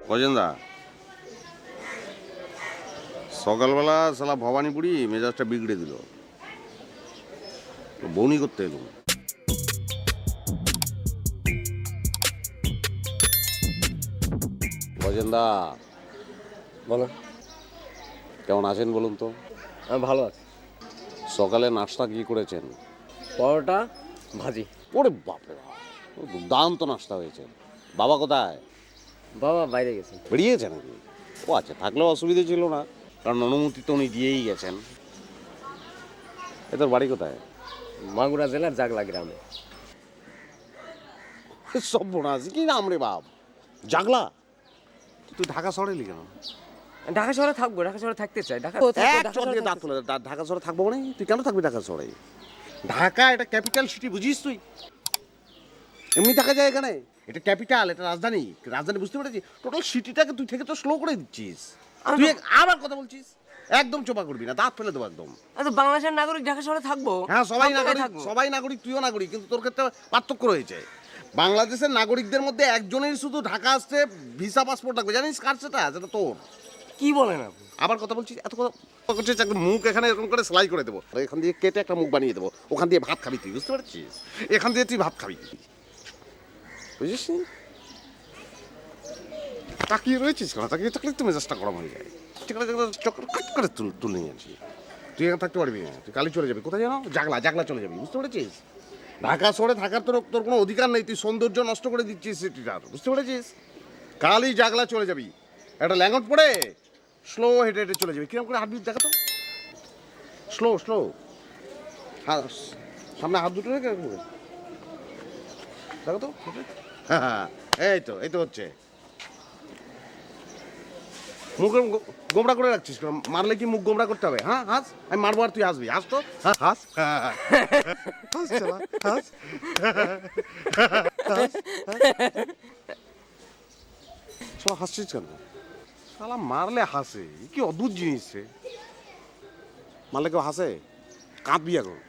গজেন্দা, সকালবেলা সালা ভবানী বুড়ি মেজাজটা বিগড়ে দিল, বউনি করতে এলুম। গজেন্দা, বলো। কেমন আছেন বলুন তো? আমি ভালো আছি। সকালে নাস্তা কি করেছেন? পরোটা ভাজি। ওরে বাপরে বাপ, দুর্দান্ত নাস্তা হয়েছে। বাবা কোথায়? বাবা বাইরে গেছে। বেরিয়েছে নাকি? ও আচ্ছা, থাকলেও অসুবিধে ছিল না, কারণ অনুমতি তো উনি দিয়েই গেছেন। এ তোর বাড়ি কোথায়? মাগুরা জেলার জাগলা গ্রামে। সব বোনাস কি নাম রে বাপ, জাগলা? তুই ঢাকা শহরে এলি কেন? ঢাকা শহরে থাকবো, ঢাকা শহরে থাকতে চাই। ঢাকা ঢাকা শহরে থাকবো মানে তুই কেন থাকবি ঢাকা শহরে? ঢাকা এটা ক্যাপিটাল সিটি, বুঝিস তুই? এমনি থাকা যায় এখানে? এটা ক্যাপিটাল, এটা রাজধানী। রাজধানী বুঝতে পেরেছিস? টোটাল সিটিটাকে তুই থেকে তো স্লো করে দিচ্ছিস। তুই আবার কথা বলছিস, একদম চোপা করবি না, দাঁত ফেলে দেবো একদম। বাংলাদেশের নাগরিক, ঢাকা শহরে থাকবো। হ্যাঁ, সবাই নাগরিক, সবাই নাগরিক, তুইও নাগরিক, কিন্তু তোর ক্ষেত্রে পার্থক্য রয়েছে। বাংলাদেশের নাগরিকদের মধ্যে একজনের শুধু ঢাকা আসতে ভিসা পাসপোর্ট লাগবে, জানিস কার সেটা? যেটা তোর। কি বলেন আপনি? আবার কথা বলছিস, এত কথা করছিস, একটা মুখ এখানে এরকম করে সেলাই করে দেবো, এখান দিয়ে কেটে একটা মুখ বানিয়ে দেবো, ওখান দিয়ে ভাত খাবি তুই, বুঝতে পারছিস? এখান দিয়ে তুই ভাত খাবি, বুঝিস? তাকিয়ে রয়েছিস কেন? তাকিয়ে থাকলে তো মেজাজটা গরম হয়ে যায়। ঠিক আছে, চক্কর কাট করে তুলে নিয়েছি। তুই এখানে থাকতে পারবি না, তুই কালি চলে যাবি। কোথায় জানো? জাগলা, জাগলা চলে যাবি, বুঝতে পেরেছিস? ঢাকা শহরে থাকার তোর কোনো অধিকার নেই, তুই সৌন্দর্য নষ্ট করে দিচ্ছিস সিটিটার, বুঝতে পেরেছিস? কালই জাগলা চলে যাবি, একটা ল্যাঙ্গট পরে স্লো হেঁটে হেঁটে চলে যাবি। কিরকম করে হাঁটবি দেখা তো, স্লো স্লো। হ্যাঁ, সামনে হাত দুটো রেখে দেখো তো। হ্যাঁ, এই তো হচ্ছে। মুখ গোমরা করে রাখছিস, মারলে কি মুখ গোমরা করতে হবে? হ্যাঁ, হাস, আমি মারবো আর তুই হাসবি। হাস তো, হাস, হাস শালা, হাস, শালা হাসছিস কেন? শালা মারলে হাসে, কি অদ্ভুত জিনিস রে। মারলে কেউ হাসে? কাঁদবি এখন।